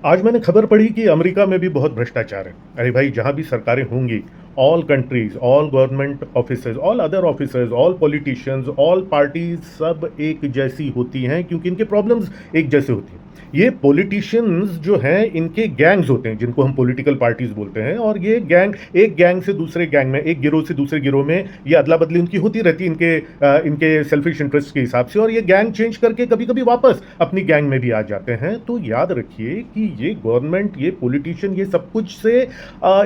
आज मैंने खबर पढ़ी कि अमेरिका में भी बहुत भ्रष्टाचार है। अरे भाई, जहाँ भी सरकारें होंगी, all countries, all government officers, all other officers, all politicians, all parties सब एक जैसी होती हैं क्योंकि इनके प्रॉब्लम्स एक जैसे होती हैं। ये पॉलिटिशियंस जो हैं इनके गैंग्स होते हैं जिनको हम पॉलिटिकल पार्टीज बोलते हैं, और ये गैंग एक गैंग से दूसरे गैंग में, एक गिरोह से दूसरे गिरोह में ये अदला बदली उनकी होती रहती है इनके सेल्फिश इंटरेस्ट के हिसाब से, और ये गैंग चेंज करके कभी कभी वापस अपनी गैंग में भी आ जाते हैं। तो याद रखिए कि ये गवर्नमेंट, ये पॉलिटिशियन, ये सब कुछ से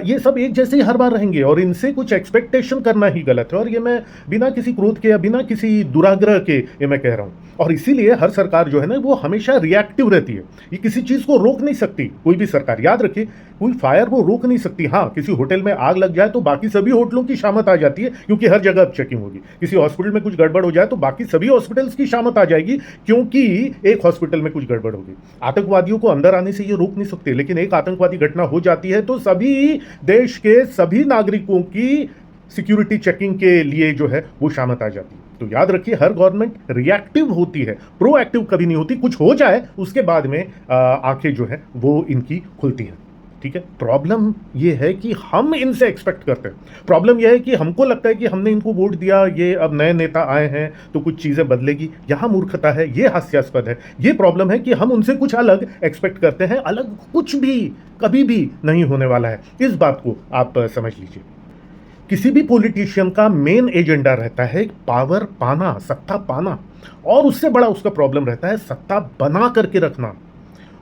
ये सब एक जैसे ही हर बार रहेंगे और इनसे कुछ एक्सपेक्टेशन करना ही गलत है। और ये मैं बिना किसी क्रोध के या बिना किसी दुराग्रह के ये मैं कह रहा हूं। और इसीलिए हर सरकार जो है ना वो हमेशा रिएक्टिव रहती है। ये किसी चीज को रोक नहीं सकती कोई भी सरकार। याद रखिए, कोई फायर वो रोक नहीं सकती। हाँ, किसी होटल में आग लग जाए तो बाकी सभी होटलों की शामत आ जाती है क्योंकि हर जगह अब चेकिंग होगी। किसी हॉस्पिटल में कुछ गड़बड़ हो जाए तो बाकी सभी हॉस्पिटल्स की शामत आ जाएगी क्योंकि एक हॉस्पिटल में कुछ गड़बड़ होगी। आतंकवादियों को अंदर आने से ये रोक नहीं सकते, लेकिन एक आतंकवादी घटना हो जाती है तो सभी देश के सभी नागरिकों की सिक्योरिटी चेकिंग के लिए जो है वो शामत आ जाती है। तो याद रखिए, हर गवर्नमेंट रिएक्टिव होती है, प्रोएक्टिव कभी नहीं होती। कुछ हो जाए उसके बाद में आंखें जो है वो इनकी खुलती हैं। ठीक है, प्रॉब्लम ये है कि हम इनसे एक्सपेक्ट करते हैं। प्रॉब्लम यह है कि हमको लगता है कि हमने इनको वोट दिया, ये अब नए नेता आए हैं तो कुछ चीजें बदलेगी। यहां मूर्खता है, ये हास्यास्पद है। ये प्रॉब्लम है कि हम उनसे कुछ अलग एक्सपेक्ट करते हैं। अलग कुछ भी कभी भी नहीं होने वाला है, इस बात को आप समझ लीजिए। किसी भी पॉलिटिशियन का मेन एजेंडा रहता है पावर पाना, सत्ता पाना, और उससे बड़ा उसका प्रॉब्लम रहता है सत्ता बना करके रखना।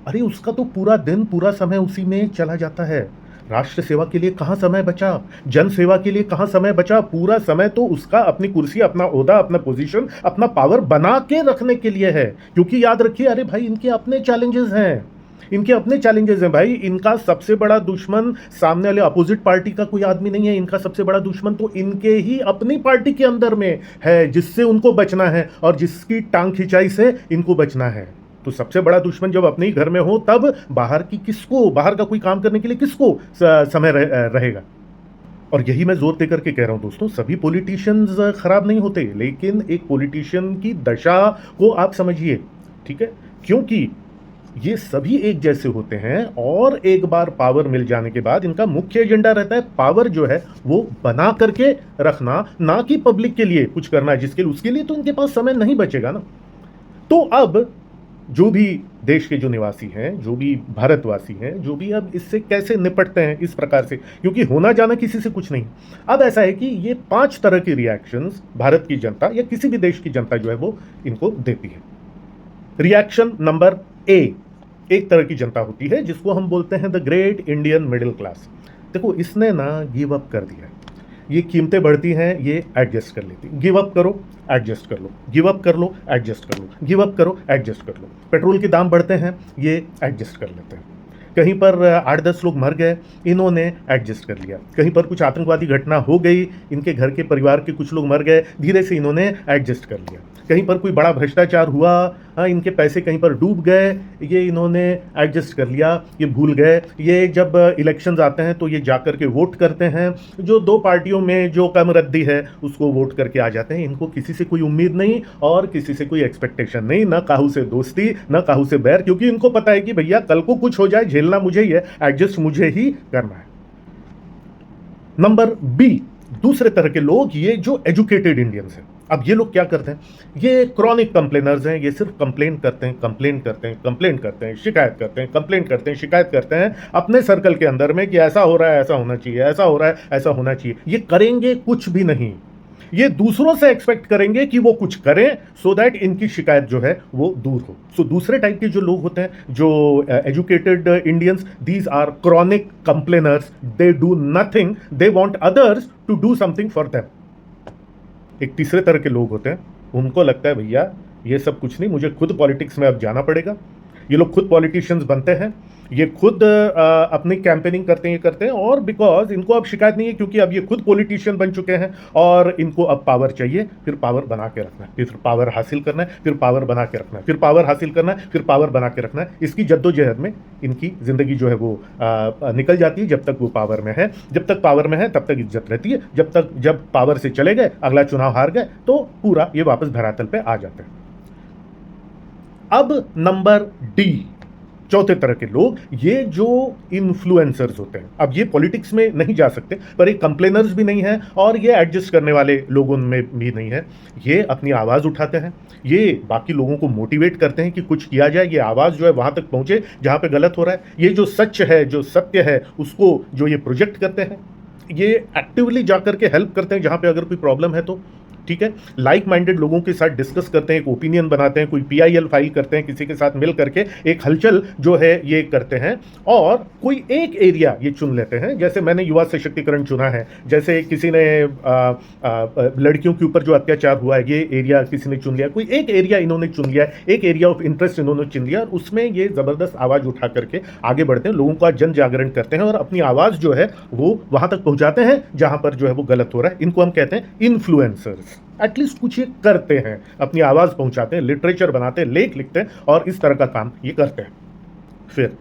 अरे उसका तो पूरा दिन, पूरा समय उसी में चला जाता है। राष्ट्र सेवा के लिए कहां समय बचा, जन सेवा के लिए कहां समय बचा। पूरा समय तो उसका अपनी कुर्सी, अपना ओहदा, अपना पोजीशन, अपना पावर बना के रखने के लिए है। क्योंकि याद रखिए, अरे भाई, इनके अपने चैलेंजेस हैं, इनके अपने चैलेंजेस हैं भाई। इनका सबसे बड़ा दुश्मन सामने वाले अपोजिट पार्टी का कोई आदमी नहीं है। इनका सबसे बड़ा दुश्मन तो इनके ही अपनी पार्टी के अंदर में है, जिससे उनको बचना है और जिसकी टांग खिंचाई से इनको बचना है। तो सबसे बड़ा दुश्मन जब अपने ही घर में हो तब बाहर की किसको, बाहर का कोई काम करने के लिए किसको समय रहेगा। और यही मैं जोर देकर के कह रहा हूं दोस्तों, सभी पॉलिटिशियंस खराब नहीं होते, लेकिन एक पॉलिटिशियन की दशा को आप समझिए। ठीक है, क्योंकि ये सभी एक जैसे होते हैं और एक बार पावर मिल जाने के बाद इनका मुख्य एजेंडा रहता है पावर जो है वो बना करके रखना, ना कि पब्लिक के लिए कुछ करना, जिसके उसके लिए तो इनके पास समय नहीं बचेगा ना। तो अब जो भी देश के जो निवासी हैं, जो भी भारतवासी हैं, जो भी अब इससे कैसे निपटते हैं इस प्रकार से, क्योंकि होना जाना किसी से कुछ नहीं। अब ऐसा है कि ये 5 तरह की रिएक्शंस भारत की जनता या किसी भी देश की जनता जो है वो इनको देती है। रिएक्शन नंबर ए, एक तरह की जनता होती है जिसको हम बोलते हैं the great Indian middle class. देखो, इसने ना गिव अप कर दिया है। ये कीमतें बढ़ती हैं, ये एडजस्ट कर लेती। गिव अप करो, एडजस्ट कर लो, गिव अप कर लो, एडजस्ट कर लो, गिव अप करो, एडजस्ट कर लो। पेट्रोल के दाम बढ़ते हैं, ये एडजस्ट कर लेते हैं। कहीं पर 8-10 लोग मर गए, इन्होंने एडजस्ट कर लिया। कहीं पर कुछ आतंकवादी घटना हो गई, इनके घर के परिवार के कुछ लोग मर गए, धीरे से इन्होंने एडजस्ट कर लिया। कहीं पर कोई बड़ा भ्रष्टाचार हुआ, इनके पैसे कहीं पर डूब गए, ये इन्होंने एडजस्ट कर लिया, ये भूल गए। ये जब इलेक्शंस आते हैं तो ये जाकर के वोट करते हैं। जो 2 पार्टियों में जो कम रद्दी है उसको वोट करके आ जाते हैं। इनको किसी से कोई उम्मीद नहीं और किसी से कोई एक्सपेक्टेशन नहीं, ना काहू से दोस्ती, ना काहू से बैर, क्योंकि इनको पता है कि भैया कल को कुछ हो जाए झेलना मुझे ही है, एडजस्ट मुझे ही करना है। नंबर बी, दूसरे तरह के लोग, ये जो एजुकेटेड इंडियंस हैं। अब ये लोग क्या करते हैं, ये क्रॉनिक कंप्लेनर्स हैं। ये सिर्फ कंप्लेन करते हैं, कंप्लेन करते हैं, कंप्लेन करते हैं, शिकायत करते हैं, कंप्लेन करते हैं, शिकायत करते हैं अपने सर्कल के अंदर में कि ऐसा हो रहा है, ऐसा होना चाहिए, ऐसा हो रहा है, ऐसा होना चाहिए। ये करेंगे कुछ भी नहीं, ये दूसरों से एक्सपेक्ट करेंगे कि वो कुछ करें सो दैट इनकी शिकायत जो है वो दूर हो। सो दूसरे टाइप के जो लोग होते हैं, जो educated Indians, these are chronic complainers. They do nothing, they want others to do something for them. एक तीसरे तरह के लोग होते हैं, उनको लगता है भैया ये सब कुछ नहीं, मुझे खुद पॉलिटिक्स में अब जाना पड़ेगा। ये लोग खुद पॉलिटिशियंस बनते हैं, ये खुद अपनी कैंपेनिंग करते हैं, ये करते हैं, और बिकॉज इनको अब शिकायत नहीं है क्योंकि अब ये खुद पॉलिटिशियन बन चुके हैं और इनको अब पावर चाहिए, फिर पावर बना के रखना है, फिर पावर हासिल करना है, फिर पावर बना के रखना है, फिर पावर हासिल करना है, फिर पावर बना के रखना है। इसकी जद्दोजहद में इनकी जिंदगी जो है वो निकल जाती है। जब तक वो पावर में है, जब तक पावर में है तब तक इज्जत रहती है। जब पावर से चले गए, अगला चुनाव हार गए, तो पूरा ये वापस धरातल पे आ जाते हैं। अब नंबर डी, चौथे तरह के लोग ये जो इन्फ्लुएंसर्स होते हैं, अब ये पॉलिटिक्स में नहीं जा सकते, पर ये कंप्लेनर्स भी नहीं है और ये एडजस्ट करने वाले लोगों में भी नहीं है। ये अपनी आवाज़ उठाते हैं, ये बाकी लोगों को मोटिवेट करते हैं कि कुछ किया जाए, ये आवाज़ जो है वहाँ तक पहुँचे जहाँ पे गलत हो रहा है। ये जो सच है, जो सत्य है, उसको जो ये प्रोजेक्ट करते हैं, ये एक्टिवली जा करके हेल्प करते हैं जहाँ पे अगर कोई प्रॉब्लम है तो, ठीक है। लाइक माइंडेड लोगों के साथ डिस्कस करते हैं, एक ओपिनियन बनाते हैं, कोई पीआईएल फाइल करते हैं, किसी के साथ मिल करके एक हलचल जो है ये करते हैं और कोई एक एरिया ये चुन लेते हैं। जैसे मैंने युवा सशक्तिकरण चुना है, जैसे किसी ने लड़कियों के ऊपर जो अत्याचार हुआ है ये एरिया किसी ने चुन लिया, कोई एक एरिया इन्होंने चुन लिया, एक एरिया ऑफ इंटरेस्ट इन्होंने चुन लिया और उसमें ये ज़बरदस्त आवाज़ उठा करके आगे बढ़ते हैं, लोगों का जन जागरण करते हैं और अपनी आवाज़ जो है वो वहाँ तक पहुँचाते हैं जहाँ पर जो है वो गलत हो रहा है। इनको हम कहते हैं इन्फ्लुएंसर्स। एटलीस्ट कुछ ये करते हैं, अपनी आवाज़ पहुंचाते हैं, लिटरेचर बनाते हैं, लेख लिखते हैं और इस तरह का काम ये करते हैं। फिर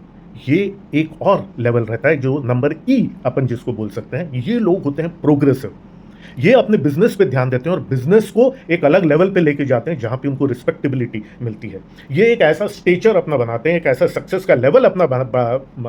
ये एक और लेवल रहता है जो नंबर ई अपन जिसको बोल सकते हैं, ये लोग होते हैं प्रोग्रेसिव। ये अपने बिजनेस पे ध्यान देते हैं और बिजनेस को एक अलग लेवल पे लेके जाते हैं जहां पे उनको रिस्पेक्टेबिलिटी मिलती है। ये एक ऐसा स्टेचर अपना बनाते हैं, एक ऐसा सक्सेस का लेवल अपना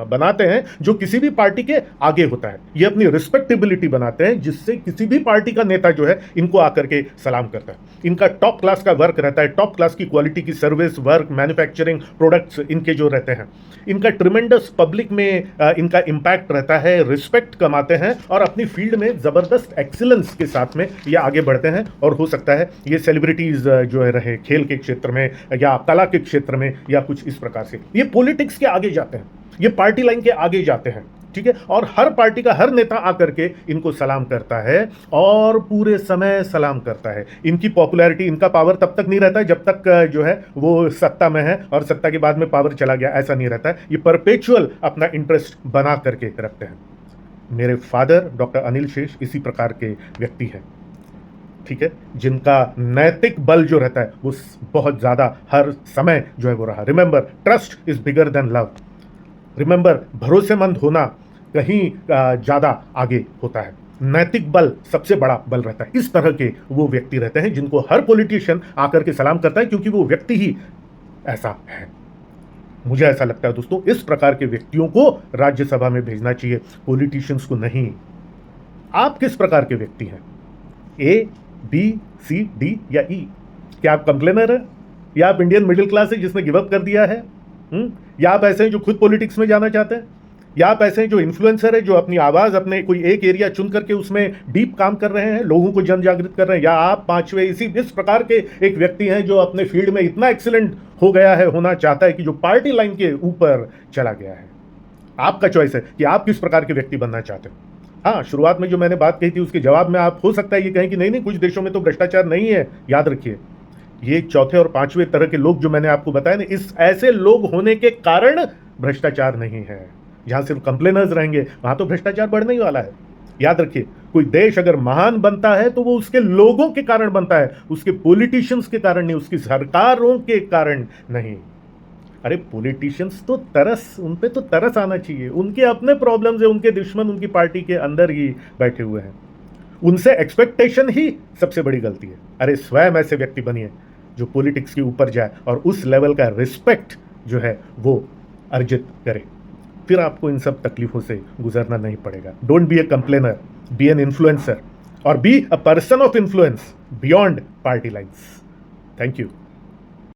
बनाते हैं जो किसी भी पार्टी के आगे होता है। ये अपनी रिस्पेक्टेबिलिटी बनाते हैं जिससे किसी भी पार्टी का नेता जो है इनको आकर के सलाम करता है। इनका टॉप क्लास का वर्क रहता है, टॉप क्लास की क्वालिटी की सर्विस, वर्क, मैन्युफैक्चरिंग, प्रोडक्ट्स इनके जो रहते हैं, इनका ट्रिमेंडस पब्लिक में इनका इम्पैक्ट रहता है, रिस्पेक्ट कमाते हैं और अपनी फील्ड में ज़बरदस्त एक्सीलेंस के साथ में ये आगे बढ़ते हैं। और हो सकता है ये सेलिब्रिटीज़ जो है रहे खेल के क्षेत्र में या कला के क्षेत्र में या कुछ इस प्रकार से, ये पॉलिटिक्स के आगे जाते हैं, ये पार्टी लाइन के आगे जाते हैं, ठीक है। और हर पार्टी का हर नेता आकर के इनको सलाम करता है और पूरे समय सलाम करता है। इनकी पॉपुलैरिटी, इनका पावर तब तक नहीं रहता है जब तक जो है वो सत्ता में है और सत्ता के बाद में पावर चला गया, ऐसा नहीं रहता है। ये परपेचुअल अपना इंटरेस्ट बना करके रखते हैं। मेरे फादर डॉक्टर अनिल शेष इसी प्रकार के व्यक्ति हैं, ठीक है, जिनका नैतिक बल जो रहता है वो बहुत ज़्यादा हर समय जो है वो रहा। Remember, trust is bigger than love. Remember, भरोसेमंद होना कहीं ज़्यादा आगे होता है। नैतिक बल सबसे बड़ा बल रहता है। इस तरह के वो व्यक्ति रहते हैं जिनको हर पॉलिटिशियन आकर के सलाम करता है क्योंकि वो व्यक्ति ही ऐसा है। मुझे ऐसा लगता है दोस्तों, इस प्रकार के व्यक्तियों को राज्यसभा में भेजना चाहिए, पॉलिटिशियंस को नहीं। आप किस प्रकार के व्यक्ति हैं? ए, बी, सी, डी या ई? क्या आप कंप्लेनर हैं या आप इंडियन मिडिल क्लास है जिसने गिव अप कर दिया है? या आप ऐसे हैं जो खुद पॉलिटिक्स में जाना चाहते हैं? या आप ऐसे हैं जो इन्फ्लुएंसर है, जो अपनी आवाज़ अपने कोई एक एरिया चुन करके उसमें डीप काम कर रहे हैं, लोगों को जन जागृत कर रहे हैं? या आप पांचवें इस प्रकार के एक व्यक्ति हैं जो अपने फील्ड में इतना एक्सीलेंट हो गया है, होना चाहता है कि जो पार्टी लाइन के ऊपर चला गया है? आपका चॉइस है कि आप किस प्रकार के व्यक्ति बनना चाहते हैं। हाँ, शुरुआत में जो मैंने बात कही थी उसके जवाब में आप हो सकता है ये कहें कि नहीं कुछ देशों में तो भ्रष्टाचार नहीं है। याद रखिए, ये चौथे और पांचवें तरह के लोग जो मैंने आपको बताया ना, इस ऐसे लोग होने के कारण भ्रष्टाचार नहीं है। जहां सिर्फ कंप्लेनर्स रहेंगे वहां तो भ्रष्टाचार बढ़ने ही वाला है। याद रखिए, कोई देश अगर महान बनता है तो वो उसके लोगों के कारण बनता है, उसके पॉलिटिशियंस के कारण नहीं, उसकी सरकारों के कारण नहीं। अरे पॉलिटिशियंस तो उन पे तो तरस आना चाहिए। उनके अपने प्रॉब्लम्स है, उनके दुश्मन उनकी पार्टी के अंदर ही बैठे हुए हैं, उनसे एक्सपेक्टेशन ही सबसे बड़ी गलती है। अरे स्वयं ऐसे व्यक्ति बनिए जो पॉलिटिक्स के ऊपर जाए और उस लेवल का रिस्पेक्ट जो है वो अर्जित करे, फिर आपको इन सब तकलीफों से गुजरना नहीं पड़ेगा। Don't be a complainer, be an influencer और be a person of influence beyond party lines. Thank you.